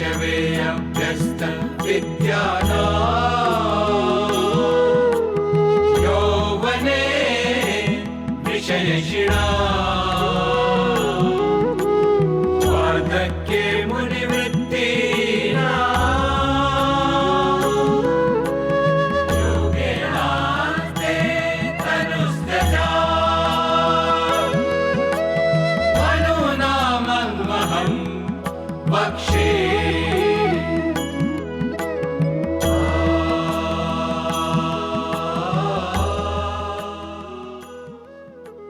शैशवेऽभ्यस्त विद्यानां यौवने विषयषिणां वार्धक्ये मुनिवृत्तीनां योगेनास्ते तनुस्त्यजा मनूनामहं वक्षे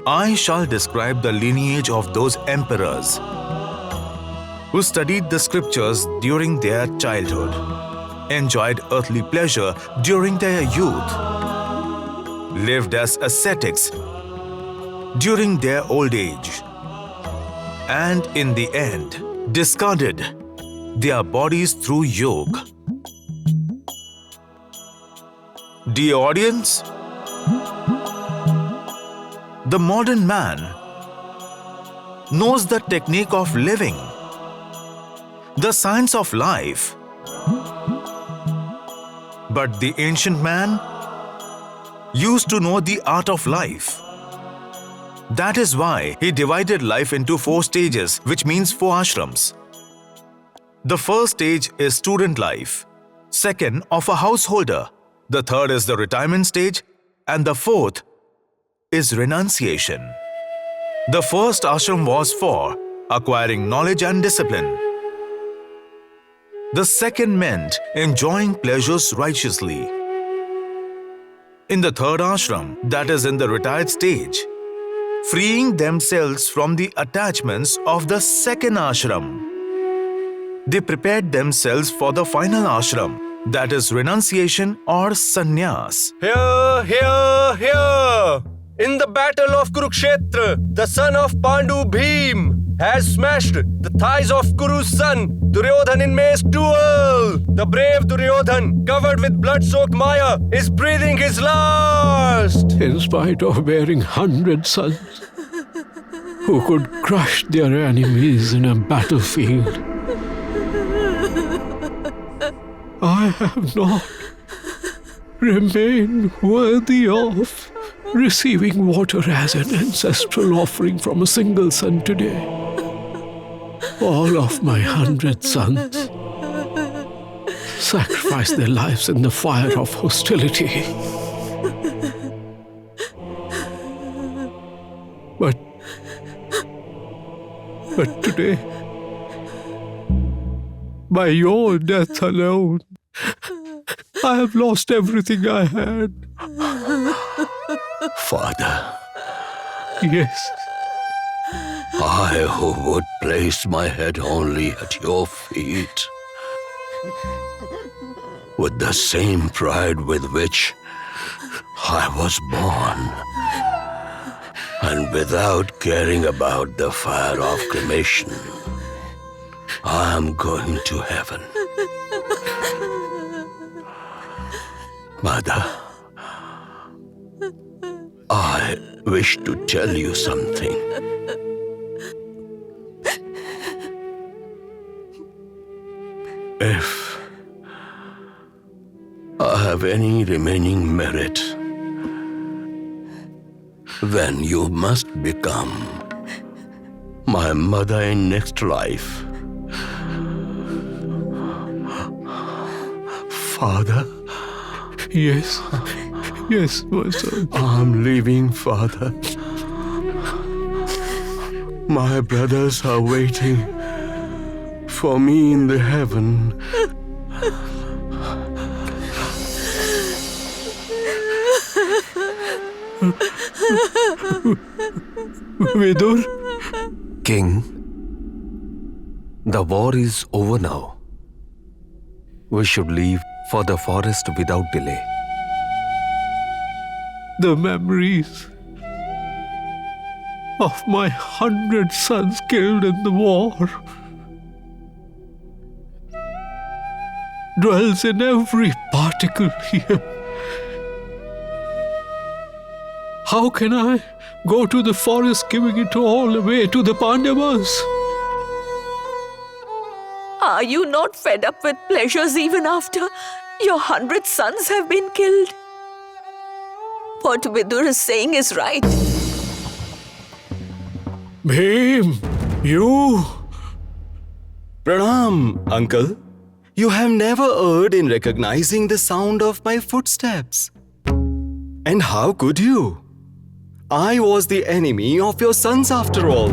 I shall describe the lineage of those emperors who studied the scriptures during their childhood, enjoyed earthly pleasure during their youth, lived as ascetics during their old age, and in the end discarded their bodies through yoga. Dear audience, the modern man knows the technique of living, the science of life. But the ancient man used to know the art of life. That is why he divided life into 4 stages, which means 4 ashrams. The first stage is student life, second of a householder, the third is the retirement stage, and the fourth is renunciation. The first ashram was for acquiring knowledge and discipline. The second meant enjoying pleasures righteously. In the third ashram, that is in the retired stage, freeing themselves from the attachments of the second ashram, they prepared themselves for the final ashram, that is renunciation or sannyas. Hear, hear, hear! In the battle of Kurukshetra, the son of Pandu Bhim has smashed the thighs of Kuru's son Duryodhan in mace duel. The brave Duryodhan, covered with blood-soaked mire, is breathing his last. In spite of bearing 100 sons who could crush their enemies in a battlefield, I have not remained worthy of receiving water as an ancestral offering from a single son today. All of my 100 sons sacrificed their lives in the fire of hostility. But today, by your death alone, I have lost everything I had. Father, Yes, I who would place my head only at your feet, with the same pride with which I was born, and without caring about the fire of cremation, I am going to heaven. Mother, I wish to tell you something. If I have any remaining merit, then you must become my mother in next life. Father? yes, my son. I'm leaving, Father. My brothers are waiting for me in the heaven. Vidur? King, the war is over now. We should leave for the forest without delay. The memories of my 100 sons killed in the war dwells in every particle here. How can I go to the forest giving it all away to the Pandavas? Are you not fed up with pleasures even after your 100 sons have been killed? What Vidur is saying is right. Bhim, you... Pranam, uncle. You have never erred in recognizing the sound of my footsteps. And how could you? I was the enemy of your sons after all.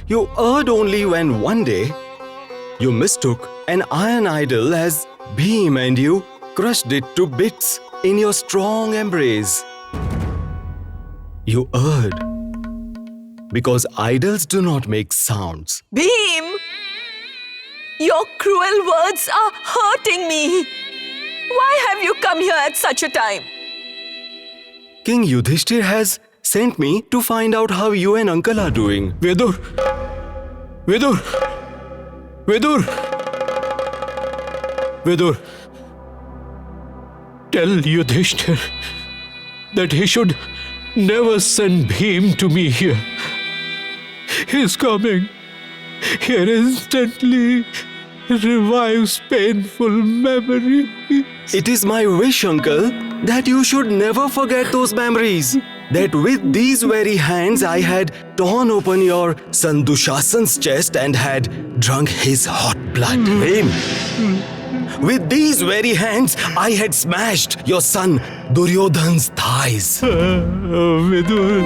You erred only when one day you mistook an iron idol as Bhim and you crushed it to bits in your strong embrace. You erred because idols do not make sounds. Bhim! Your cruel words are hurting me. Why have you come here at such a time? King Yudhishthir has sent me to find out how you and uncle are doing. Vidur! Vidur! Vidur! Vidur! Tell Yudhishthir that he should never send Bhim to me here. His coming here instantly revives painful memories. It is my wish, uncle, that you should never forget those memories. That with these very hands I had torn open your son Dushasan's chest and had drunk his hot blood. Him. With these very hands I had smashed your son Duryodhan's thighs. Vidur.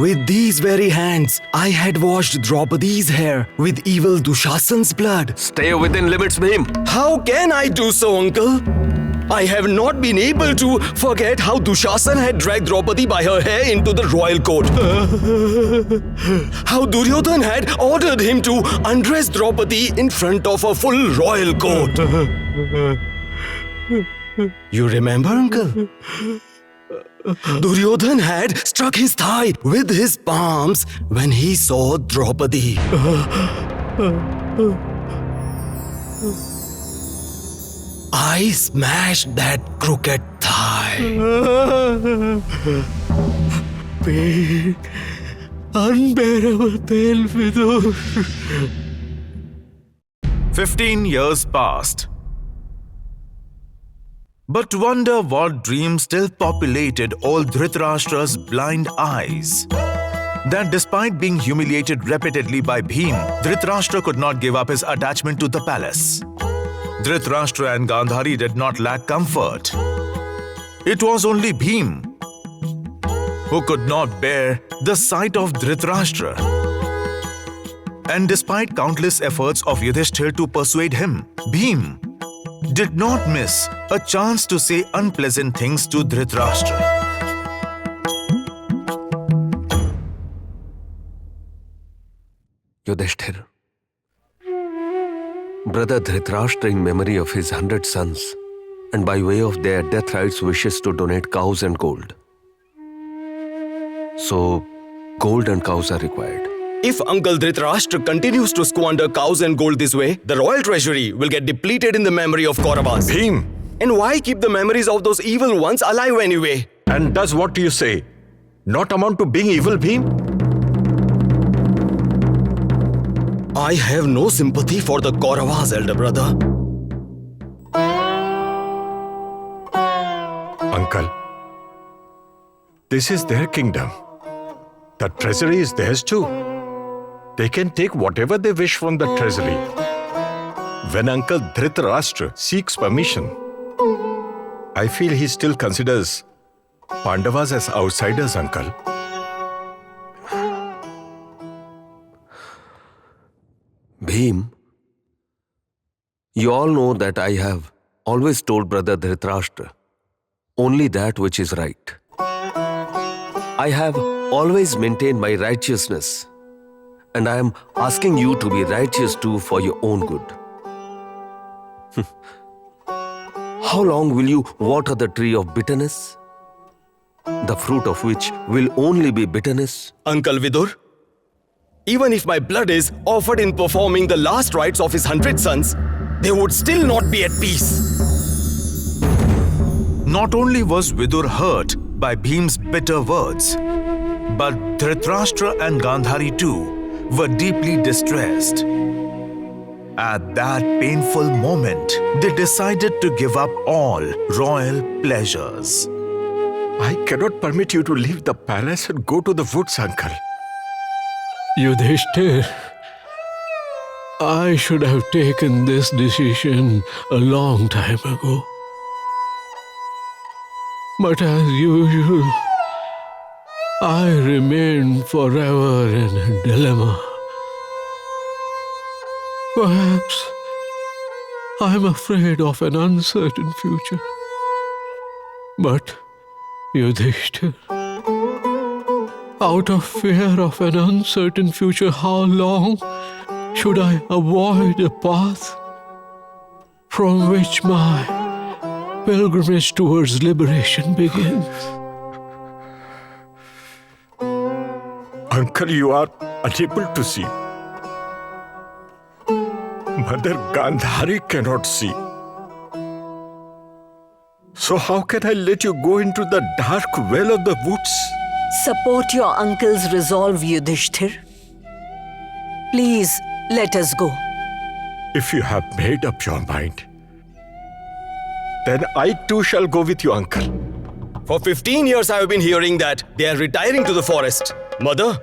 With these very hands I had washed Draupadi's hair with evil Dushasan's blood. Stay within limits, Bhim. How can I do so, uncle? I have not been able to forget how Dushasan had dragged Draupadi by her hair into the royal court. How Duryodhan had ordered him to undress Draupadi in front of a full royal court. You remember, uncle? Duryodhan had struck his thigh with his palms when he saw Draupadi. I smashed that crooked thigh. Pain. Unbearable pain, Vidur. 15 years passed. But wonder what dream still populated all Dhritarashtra's blind eyes. That despite being humiliated repeatedly by Bhim, Dhritarashtra could not give up his attachment to the palace. Dhritarashtra and Gandhari did not lack comfort. It was only Bhim who could not bear the sight of Dhritarashtra. And despite countless efforts of Yudhishthir to persuade him, Bhim did not miss a chance to say unpleasant things to Dhritarashtra. Yudhishthir, Brother Dhritarashtra, in memory of his 100 sons, and by way of their death rites, wishes to donate cows and gold. So, gold and cows are required. If Uncle Dhritarashtra continues to squander cows and gold this way, the royal treasury will get depleted in the memory of Kauravas. Bhim! And why keep the memories of those evil ones alive anyway? And does what you say not amount to being evil, Bhim? I have no sympathy for the Kauravas, elder brother. Uncle, this is their kingdom. The treasury is theirs too. They can take whatever they wish from the treasury. When Uncle Dhritarashtra seeks permission, I feel he still considers Pandavas as outsiders, Uncle. Bhim, you all know that I have always told Brother Dhritarashtra only that which is right. I have always maintained my righteousness, and I am asking you to be righteous too for your own good. How long will you water the tree of bitterness, the fruit of which will only be bitterness? Uncle Vidur, even if my blood is offered in performing the last rites of his 100 sons, they would still not be at peace. Not only was Vidur hurt by Bhim's bitter words, but Dhritarashtra and Gandhari too were deeply distressed. At that painful moment, they decided to give up all royal pleasures. I cannot permit you to leave the palace and go to the woods, uncle. Yudhishthir, I should have taken this decision a long time ago. But as usual, I remain forever in a dilemma. Perhaps I'm afraid of an uncertain future. But, Yudhishthir, out of fear of an uncertain future, how long should I avoid a path from which my pilgrimage towards liberation begins? Uncle, you are unable to see. Mother Gandhari cannot see. So how can I let you go into the dark well of the woods? Support your uncle's resolve, Yudhishthir. Please, let us go. If you have made up your mind, then I too shall go with you, uncle. For 15 years I have been hearing that they are retiring to the forest. Mother,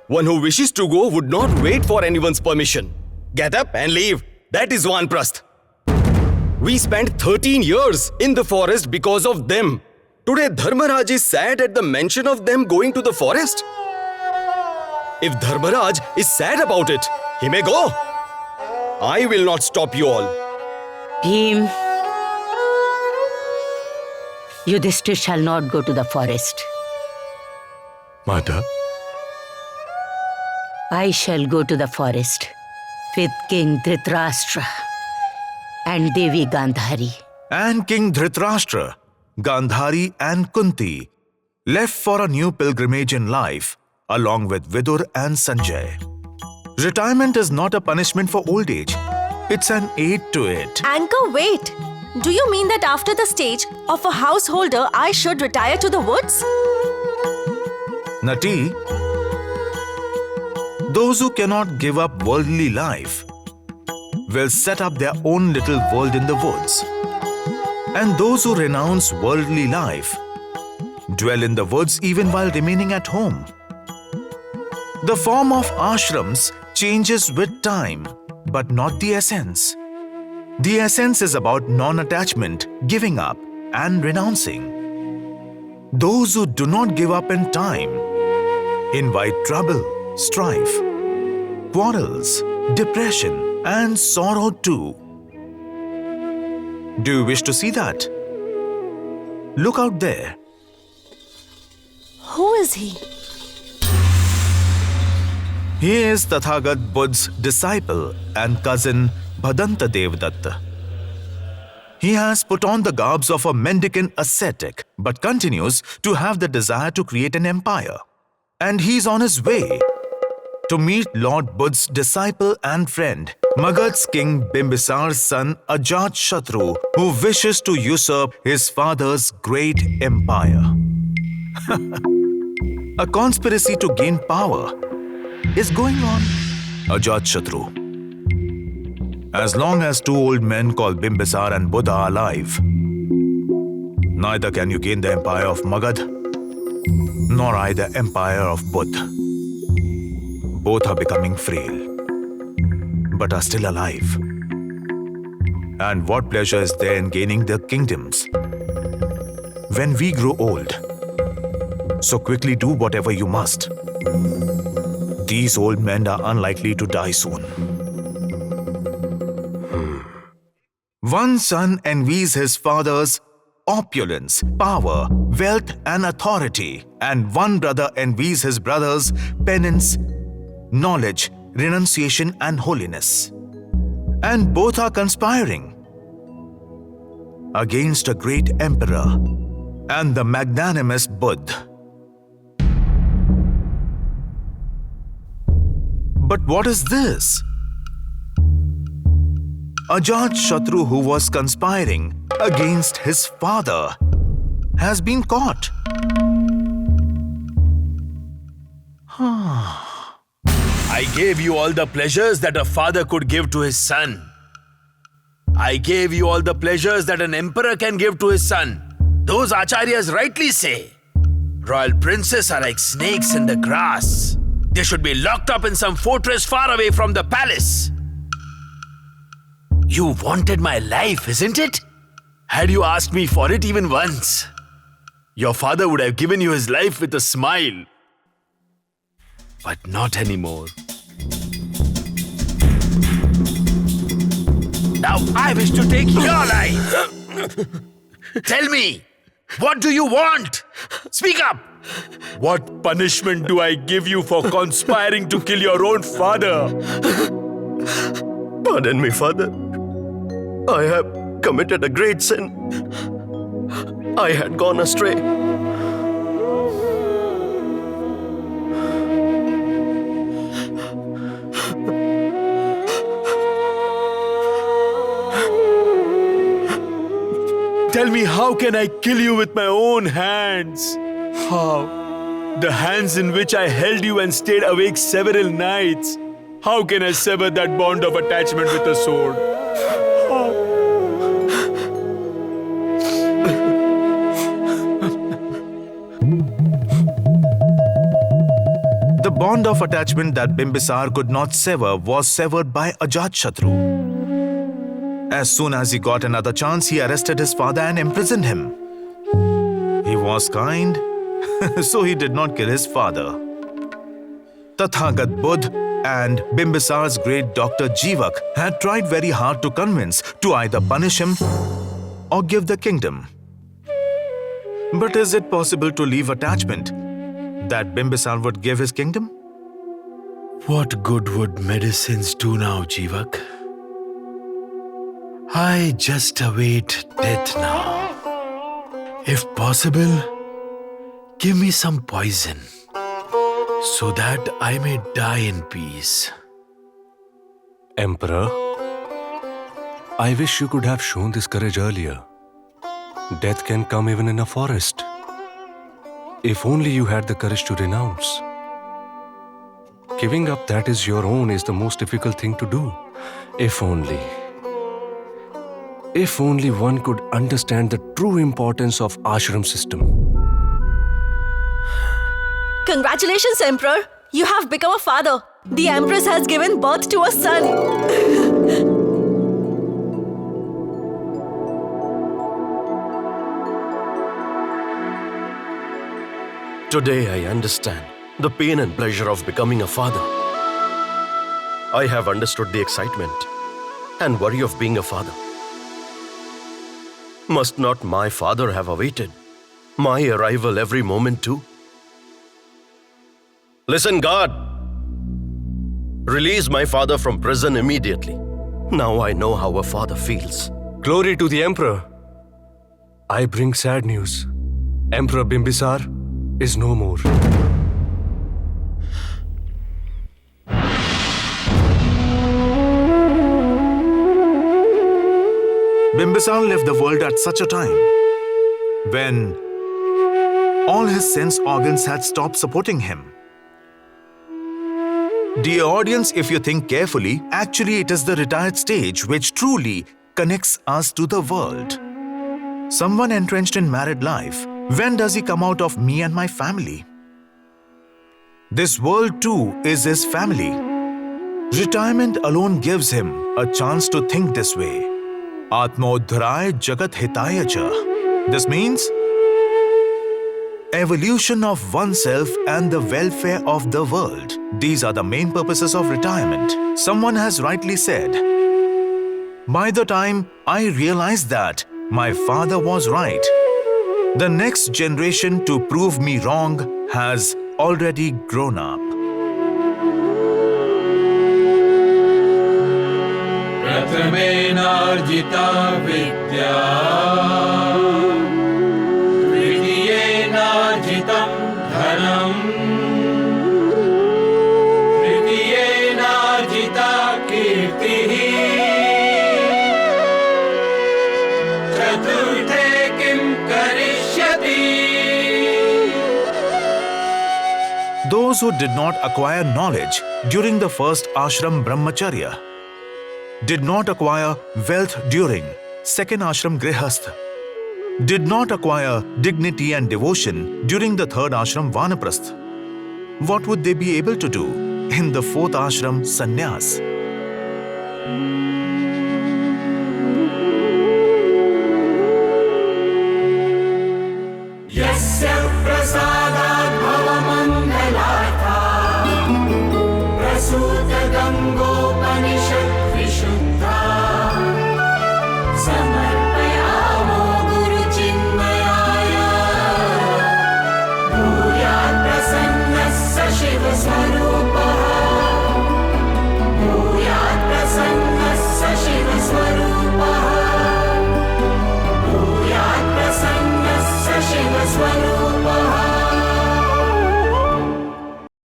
one who wishes to go would not wait for anyone's permission. Get up and leave. That is Vanaprastha. We spent 13 years in the forest because of them. Today Dharmaraj is sad at the mention of them going to the forest. If Dharmaraj is sad about it, he may go. I will not stop you all. Bhim, Yudhishthir shall not go to the forest. Mother, I shall go to the forest with King Dhritarashtra and Devi Gandhari. And King Dhritarashtra, Gandhari and Kunti left for a new pilgrimage in life along with Vidur and Sanjay. Retirement is not a punishment for old age. It's an aid to it. Anchor, wait! Do you mean that after the stage of a householder, I should retire to the woods? Nati, those who cannot give up worldly life will set up their own little world in the woods. And those who renounce worldly life dwell in the woods even while remaining at home. The form of ashrams changes with time, but not the essence. The essence is about non-attachment, giving up, and renouncing. Those who do not give up in time invite trouble, strife, quarrels, depression, and sorrow too. Do you wish to see that? Look out there. Who is he? He is Tathagat Buddha's disciple and cousin Bhadanta Devdatta. He has put on the garbs of a mendicant ascetic but continues to have the desire to create an empire. And he's on his way to meet Lord Buddha's disciple and friend, Magad's King Bimbisara's son Ajatashatru, who wishes to usurp his father's great empire. A conspiracy to gain power is going on. Ajatashatru. As long as two old men called Bimbisara and Buddha are alive, neither can you gain the empire of Magad, nor I the empire of Buddha. Both are becoming frail, but are still alive. And what pleasure is there in gaining their kingdoms? When we grow old, so quickly do whatever you must. These old men are unlikely to die soon. One son envies his father's opulence, power, wealth, and authority, and one brother envies his brother's penance, knowledge, renunciation, and holiness. And both are conspiring against a great emperor and the magnanimous Buddha. But what is this? Ajatashatru, who was conspiring against his father, has been caught. I I gave you all the pleasures that a father could give to his son. I gave you all the pleasures that an emperor can give to his son. Those acharyas rightly say, royal princes are like snakes in the grass. They should be locked up in some fortress far away from the palace. You wanted my life, isn't it? Had you asked me for it even once, your father would have given you his life with a smile. But not anymore. Now I wish to take your life. Tell me, what do you want? Speak up. What punishment do I give you for conspiring to kill your own father? Pardon me, Father. I have committed a great sin. I had gone astray. Tell me, how can I kill you with my own hands? How? The hands in which I held you and stayed awake several nights. How can I sever that bond of attachment with a sword? The bond of attachment that Bimbisara could not sever was severed by Ajatashatru. As soon as he got another chance, he arrested his father and imprisoned him. He was kind, so he did not kill his father. Tathagat Buddha and Bimbisara's great doctor Jivak had tried very hard to convince to either punish him or give the kingdom. But is it possible to leave attachment that Bimbisara would give his kingdom? What good would medicines do now, Jivak? I just await death now. If possible, give me some poison so that I may die in peace. Emperor, I wish you could have shown this courage earlier. Death can come even in a forest. If only you had the courage to renounce. Giving up that is your own is the most difficult thing to do. If only one could understand the true importance of ashram system. Congratulations, Emperor! You have become a father. The Empress has given birth to a son. Today I understand the pain and pleasure of becoming a father. I have understood the excitement and worry of being a father. Must not my father have awaited my arrival every moment too? Listen, God! Release my father from prison immediately. Now I know how a father feels. Glory to the Emperor. I bring sad news. Emperor Bimbisara is no more. Bimbisara left the world at such a time when all his sense organs had stopped supporting him. Dear audience, if you think carefully, actually it is the retired stage which truly connects us to the world. Someone entrenched in married life, when does he come out of me and my family? This world too is his family. Retirement alone gives him a chance to think this way. Atmodharaya jagat hitaya cha. This means evolution of oneself and the welfare of the world. These are the main purposes of retirement. Someone has rightly said, by the time I realized that my father was right, the next generation to prove me wrong has already grown up. प्रथमेनार्जिता विद्या द्वितीयेनार्जितं धनं तृतीयेनार्जिता कीर्तिः चतुर्थे किं करिष्यति. Those who did not acquire knowledge during the first ashram Brahmacharya, did not acquire wealth during second ashram Grihastha, did not acquire dignity and devotion during the third ashram Vanaprastha, what would they be able to do in the fourth ashram Sannyas?